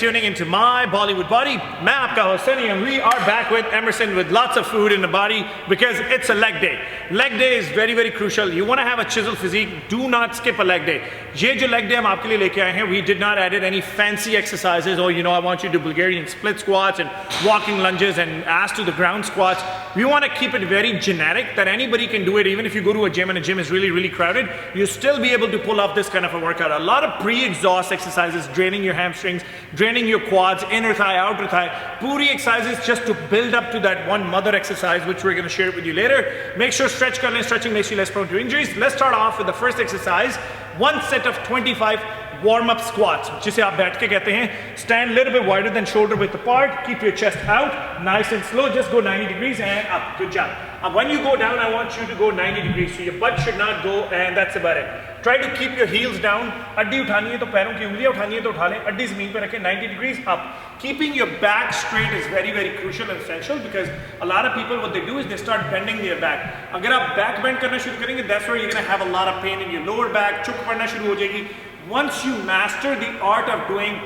tuning into My Bollywood Body. मैं आपका host Sunny and we are back with Emerson with lots of food in the body because it's a leg day. Leg day is very very crucial. You want to have a chiseled physique, do not skip a leg day. ये जो leg day हम आपके लिए लेके आए हैं, we did not added any fancy exercises. Oh, you know, I want you to do Bulgarian split squats and walking lunges and ass to the ground squats. We want to keep it very generic that anybody can do it. Even if you go to a gym and a gym is really crowded, you still be able to pull off this kind of a workout. A lot of pre-exhaust exercises, draining your hamstrings, draining your quads, inner thigh, outer thigh. Puri exercises just to build up to that one mother exercise, which we're going to share with you later. Make sure stretch kar lein. Stretching makes you less prone to injuries. Let's start off with the first exercise. One set of 25 warm-up squats, जिसे आप बैठ के कहते हैं. Stand a little bit wider than shoulder width apart. Keep your chest out, nice and slow. Just go 90 degrees and up. Good job. When you go down, I want you to go 90 degrees. So your butt should not go, and that's about it. Try to keep your heels down. अड्डी उठानी है तो पैरों की उंगलियां उठानी है तो उठा लें. अड्डी ज़मीन पे रखें. 90 degrees up. Keeping your back straight is very crucial and essential because a lot of people what they do is they start bending their back. अगर आप back bend करना शुरू करेंगे, that's where you're going to have a lot of pain in your lower back. चुक पड़ना शुरू हो जाएगी. Once you master the art of doing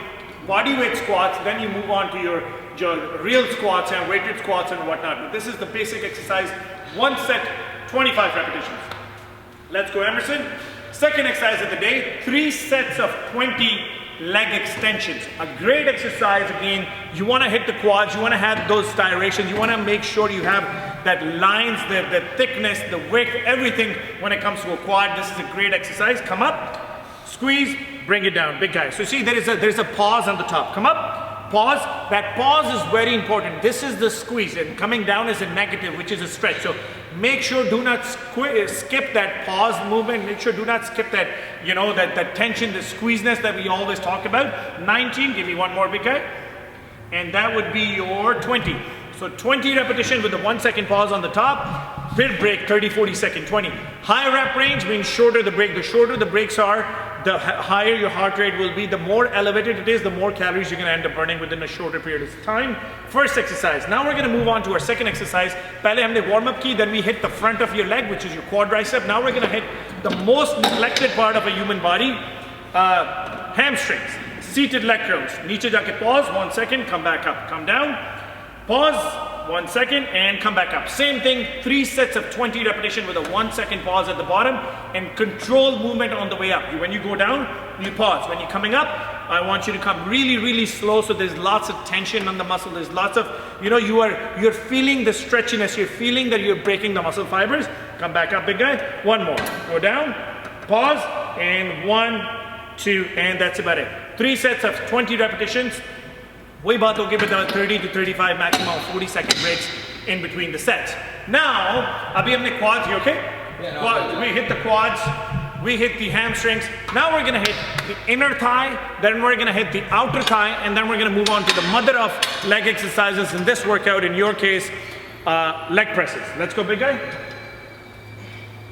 body weight squats, then you move on to your real squats and weighted squats and whatnot. But this is the basic exercise. One set, 25 repetitions. Let's go, Emerson. Second exercise of the day, 3 sets of 20 leg extensions. A great exercise. Again, you want to hit the quads, you want to have those styrations, you want to make sure you have that lines, the thickness, the width, everything when it comes to a quad. This is a great exercise. Come up, squeeze, bring it down. Big guy. So see, there's a pause on the top. Come up, pause. That pause is very important. This is the squeeze, and coming down is a negative, which is a stretch. So make sure do not skip that pause movement. Make sure do not skip that, you know, that tension, the squeezeness that we always talk about. 19, give me one more big guy. And that would be your 20. So 20 repetition with a 1 second pause on the top. Big break, 30, 40 second, 20. High rep range means shorter the break. The shorter the breaks are, the higher your heart rate will be. The more elevated it is, the more calories you're going to end up burning within a shorter period of time. First exercise. Now we're going to move on to our second exercise. Pehle humne warm up ki, then we hit the front of your leg, which is your quadricep. Now we're going to hit the most neglected part of a human body, hamstrings. Seated leg curls. Niche jaake pause, 1 second, come back up, come down. Pause, 1 second, and come back up. Same thing, 3 sets of 20 repetition with a 1 second pause at the bottom and control movement on the way up. When you go down, you pause. When you're coming up, I want you to come really slow, so there's lots of tension on the muscle. There's lots of, you know, you're feeling the stretchiness. You're feeling that you're breaking the muscle fibers. Come back up, big guy. One more. Go down, pause, and 1, 2, and that's about it. 3 sets of 20 repetitions. वही बात होगी with 30 to 35 maximum 40 second breaks in between the sets. Now, अभी हमने quads here, okay? Yeah, no, we hit the quads, we hit the hamstrings. Now we're gonna hit the inner thigh, then we're gonna hit the outer thigh, and then we're gonna move on to the mother of leg exercises in this workout. In your case, leg presses. Let's go, big guy.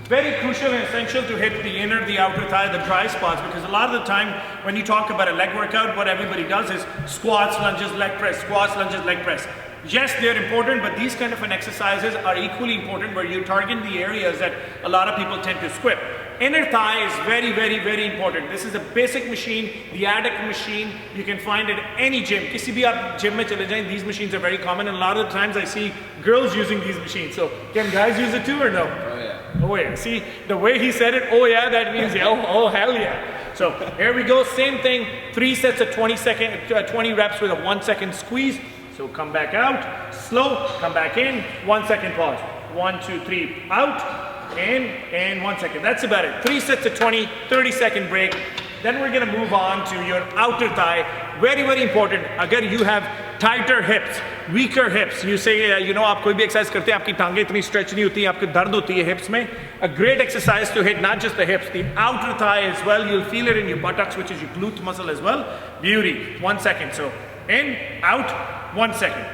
Very crucial and essential to hit the inner, the outer thigh, the dry spots, because a lot of the time when you talk about a leg workout, what everybody does is squats, lunges, leg press, squats, lunges, leg press. Yes, they're important, but these kind of exercises are equally important where you target the areas that a lot of people tend to skip. Inner thigh is very important. This is a basic machine, the addict machine. You can find it at any gym. किसी भी आप gym में चले जाएं, these machines are very common, and a lot of the times I see girls using these machines. So can guys use it too or no? Oh yeah. Oh yeah. See, the way he said it, oh yeah, that means yeah, oh hell yeah. So here we go, same thing, 3 sets of 20 reps with a 1 second squeeze. So come back out, slow, come back in, 1 second pause. 1, 2, 3, out, in, and 1 second. That's about it. 3 sets of 20, 30 second break. Then we're gonna move on to your outer thigh. Very important. Again, you have tighter hips, weaker hips. You say, you know, आप कोई भी exercise करते हैं, आपकी टांगें इतनी stretch नहीं होती, आपकी दर्द होती है hips में. A great exercise to hit not just the hips, the outer thigh as well. You'll feel it in your buttocks, which is your glute muscle as well. Beauty. 1 second. So in, out, 1 second.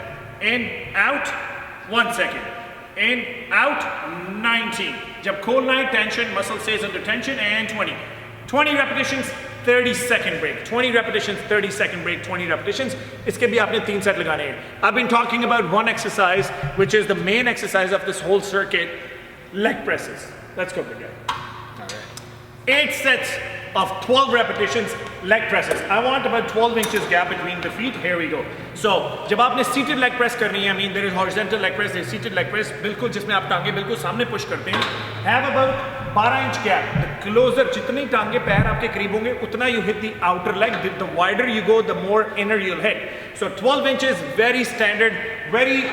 In, out, 1 second. In, out, 19. Jab khol nahi, tension, muscle stays under tension, and 20. 20 repetitions, 30 second break. 20 repetitions, 30 second break, 20 repetitions. इसके भी आपने 3 set लगाने हैं. I've been talking about one exercise, which is the main exercise of this whole circuit, leg presses. Let's go, big guy. 8 sets of 12 repetitions, leg presses. I want about 12 inches gap between the feet. Here we go. So जब आपने seated leg press करनी है, I mean there is horizontal leg press, there is seated leg press, बिल्कुल जिसमें आप टांगे बिल्कुल सामने push करते हैं. Have about 12 inch gap. The closer जितनी टांगे पैर आपके करीब होंगे उतना you hit the outer leg. The wider you go, the more inner you'll hit. So 12 inches, very standard, very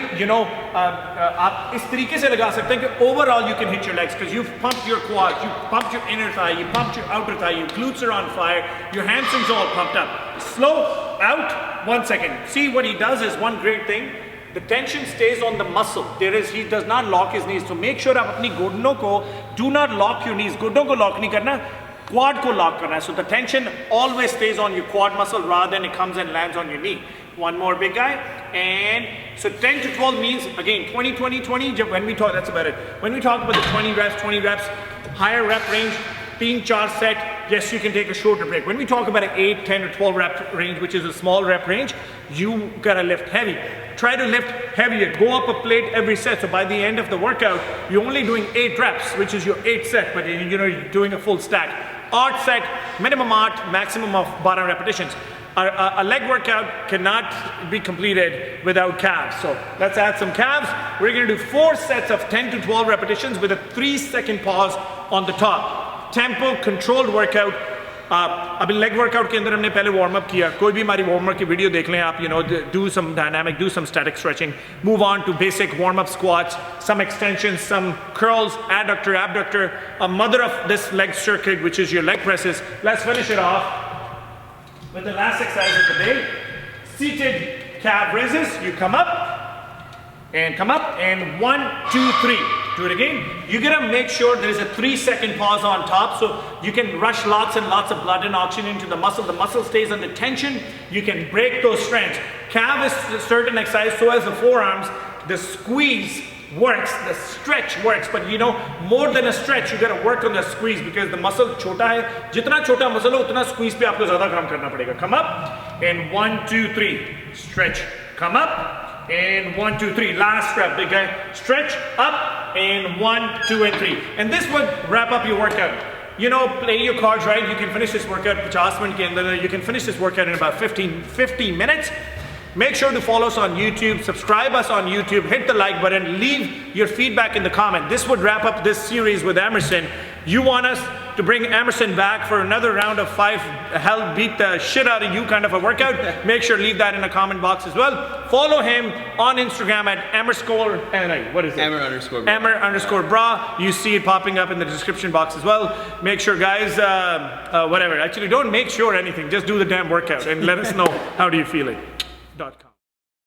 आप इस तरीके से लगा सकते हैं कि overall you can hit your legs because you've pumped your quads, you pumped your inner thigh, you pumped your outer thigh, your glutes are on fire, your hamstrings all pumped up. Slow out, 1 second. See what he does is one great thing. The tension stays on the muscle. He does not lock his knees. So make sure आप अपनी घुटनों को do not lock your knees. घुटनों को lock नहीं करना, quad को lock करना है. So the tension always stays on your quad muscle rather than it comes and lands on your knee. One more big guy, and so 10 to 12 means again 20, 20, 20. When we talk, that's about it. When we talk about the 20 reps, higher rep range, 3-4 set. Yes, you can take a shorter break. When we talk about an 8, 10 or 12 rep range, which is a small rep range, you gotta lift heavy. Try to lift heavier. Go up a plate every set. So by the end of the workout, you're only doing 8 reps, which is your 8th set, but you're doing a full stack. Odd set, minimum odd, maximum of 12 repetitions. A leg workout cannot be completed without calves. So let's add some calves. We're going to do 4 sets of 10 to 12 repetitions with a 3-second pause on the top. Tempo controlled workout. अभी leg workout के अंदर हमने पहले warm up किया. कोई भी हमारी warm up की वीडियो देख लें आप. Do some dynamic, do some static stretching. Move on to basic warm up squats, some extensions, some curls, adductor, abductor, a mother of this leg circuit, which is your leg presses. Let's finish it off with the last exercise of the day. Seated calf raises. You come up and 1, 2, 3. Do it again. You're gonna make sure there is a 3-second pause on top so you can rush lots and lots of blood and oxygen into the muscle. The muscle stays under tension. You can break those strands. Calf is a certain exercise, so as the forearms. The squeeze works, the stretch works, but more than a stretch, you gotta work on the squeeze because the muscle छोटा है. जितना छोटा muscle हो उतना squeeze पे आपको ज़्यादा काम करना पड़ेगा. Come up and 1, 2, 3. Stretch. Come up. And 1, 2, 3. Last rep, big guy. Stretch up and 1, 2, and 3. And this would wrap up your workout. Play your cards right. You can finish this workout 50 minutes के अंदर. You can finish this workout in about 15 minutes. Make sure to follow us on YouTube, subscribe us on YouTube, hit the like button, leave your feedback in the comment. This would wrap up this series with Emerson. You want us to bring Emerson back for another round of 5 hell beat the shit out of you kind of a workout. Make sure to leave that in the comment box as well. Follow him on Instagram at what is it? Emmer_bra. You see it popping up in the description box as well. Make sure guys, whatever. Actually don't make sure anything. Just do the damn workout and let us know how do you feel it. .com